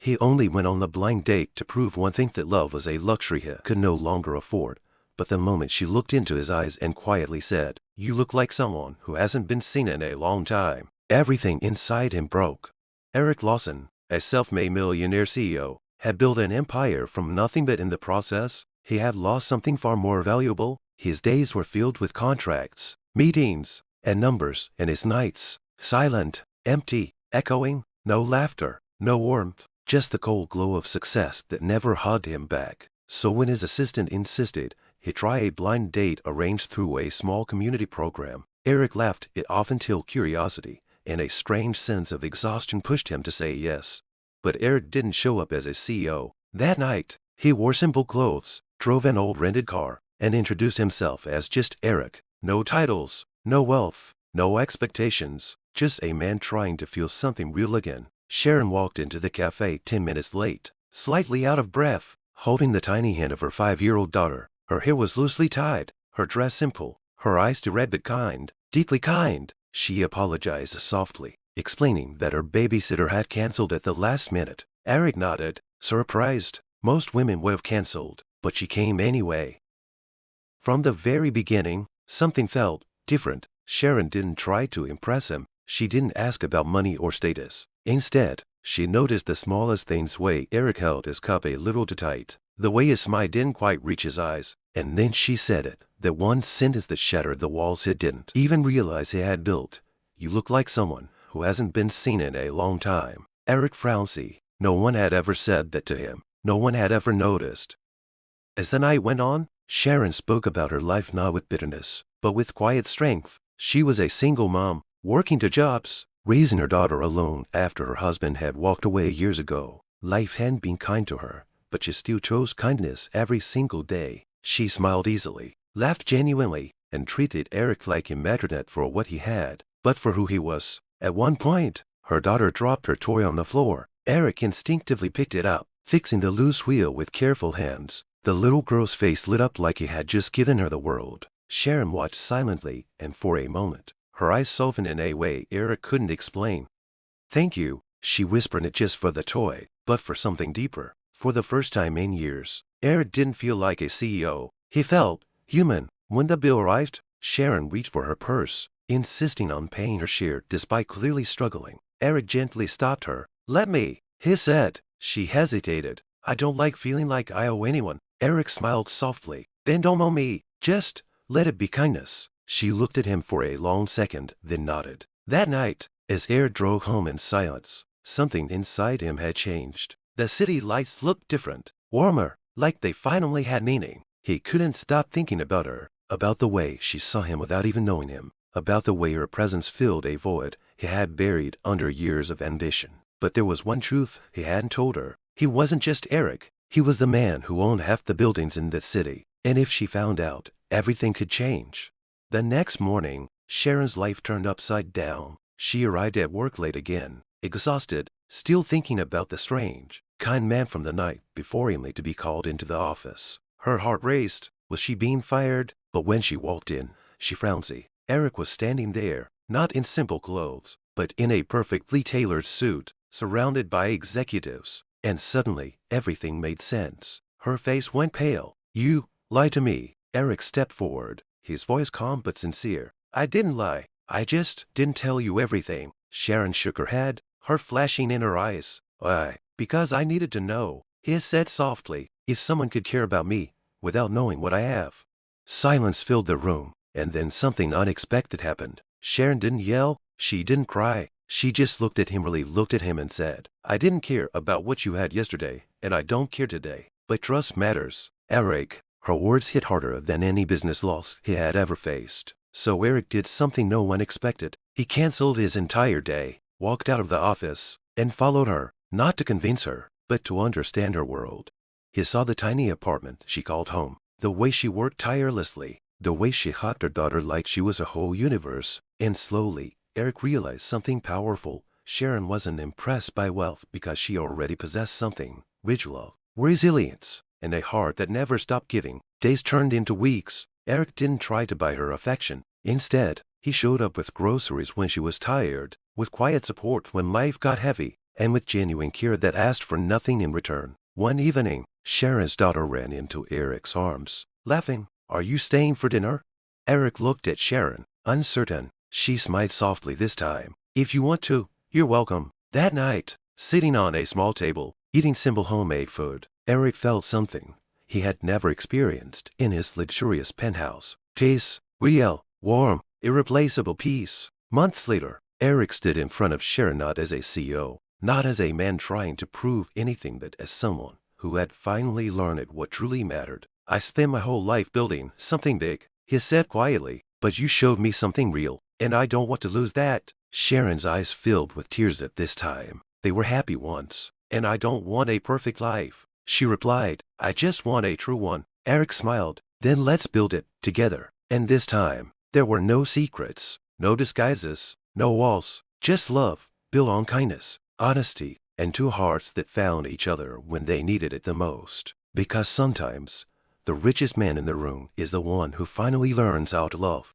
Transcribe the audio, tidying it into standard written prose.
He only went on the blind date to prove one thing, that love was a luxury he could no longer afford. But the moment she looked into his eyes and quietly said, "You look like someone who hasn't been seen in a long time," everything inside him broke. Eric Lawson, a self-made millionaire CEO, had built an empire from nothing, but in the process, he had lost something far more valuable. His days were filled with contracts, meetings, and numbers, and his nights silent, empty, echoing, no laughter, no warmth, just the cold glow of success that never hugged him back. So when his assistant insisted he try a blind date arranged through a small community program, Eric laughed it off until curiosity and a strange sense of exhaustion pushed him to say yes. But Eric didn't show up as a CEO. That night, he wore simple clothes, drove an old rented car, and introduced himself as just Eric. No titles, no wealth, no expectations, just a man trying to feel something real again. Sharon walked into the cafe 10 minutes late, slightly out of breath, holding the tiny hand of her 5-year-old daughter. Her hair was loosely tied, her dress simple, her eyes still red but kind, deeply kind. She apologized softly, explaining that her babysitter had canceled at the last minute. Eric nodded, surprised. Most women would have canceled, but she came anyway. From the very beginning, something felt different. Sharon didn't try to impress him. She didn't ask about money or status. Instead, she noticed the smallest things: way Eric held his cup a little too tight, the way his smile didn't quite reach his eyes. And then she said it, that one sentence that shattered the walls he didn't even realize he had built. "You look like someone who hasn't been seen in a long time." Eric frowned. No one had ever said that to him. No one had ever noticed. As the night went on, Sharon spoke about her life, not with bitterness, but with quiet strength. She was a single mom, working 2 jobs, raising her daughter alone after her husband had walked away years ago. Life hadn't been kind to her, but she still chose kindness every single day. She smiled easily, laughed genuinely, and treated Eric like he mattered not for what he had, but for who he was. At one point, her daughter dropped her toy on the floor. Eric instinctively picked it up, fixing the loose wheel with careful hands. The little girl's face lit up like he had just given her the world. Sharon watched silently, and for a moment, her eyes softened in a way Eric couldn't explain. "Thank you," she whispered, not just for the toy, but for something deeper. For the first time in years, Eric didn't feel like a CEO. He felt human. When the bill arrived, Sharon reached for her purse, insisting on paying her share despite clearly struggling. Eric gently stopped her. "Let me," he said. She hesitated. "I don't like feeling like I owe anyone." Eric smiled softly. "Then don't owe me. Just let it be kindness." She looked at him for a long second, then nodded. That night, as Eric drove home in silence, something inside him had changed. The city lights looked different, warmer, like they finally had meaning. He couldn't stop thinking about her, about the way she saw him without even knowing him, about the way her presence filled a void he had buried under years of ambition. But there was one truth he hadn't told her. He wasn't just Eric. He was the man who owned half the buildings in that city. And if she found out, everything could change. The next morning, Sharon's life turned upside down. She arrived at work late again, exhausted, still thinking about the strange, kind man from the night before, only to be called into the office. Her heart raced. Was she being fired? But when she walked in, she frowned. Eric was standing there, not in simple clothes, but in a perfectly tailored suit, surrounded by executives. And suddenly, everything made sense. Her face went pale. "You lied to me." Eric stepped forward, his voice calm but sincere. "I didn't lie. I just didn't tell you everything." Sharon shook her head, heart flashing in her eyes. "Why?" "Because I needed to know," he said softly. "If someone could care about me without knowing what I have." Silence filled the room, and then something unexpected happened. Sharon didn't yell. She didn't cry. She just looked at him, really looked at him, and said, "I didn't care about what you had yesterday, and I don't care today. But trust matters." Eric. Her words hit harder than any business loss he had ever faced. So Eric did something no one expected. He canceled his entire day, walked out of the office, and followed her, not to convince her, but to understand her world. He saw the tiny apartment she called home, the way she worked tirelessly, the way she hugged her daughter like she was a whole universe. And slowly, Eric realized something powerful. Sharon wasn't impressed by wealth because she already possessed something: ritual, resilience, and a heart that never stopped giving. Days turned into weeks. Eric didn't try to buy her affection. Instead, he showed up with groceries when she was tired, with quiet support when life got heavy. and with genuine care that asked for nothing in return. One evening, Sharon's daughter ran into Eric's arms, laughing. "Are you staying for dinner?" Eric looked at Sharon, uncertain. She smiled softly this time. "If you want to, you're welcome." That night, sitting on a small table, eating simple homemade food, Eric felt something he had never experienced in his luxurious penthouse. Peace, real, warm, irreplaceable peace. Months later, Eric stood in front of Sharon not as a CEO, not as a man trying to prove anything, but as someone who had finally learned what truly mattered. "I spent my whole life building something big," he said quietly, "but you showed me something real, and I don't want to lose that." Sharon's eyes filled with tears at this time. "They were happy once, and I don't want a perfect life," she replied. "I just want a true one." Eric smiled. "Then let's build it together." And this time, there were no secrets, no disguises, no walls, just love, built on kindness, honesty, and two hearts that found each other when they needed it the most. Because sometimes, the richest man in the room is the one who finally learns how to love.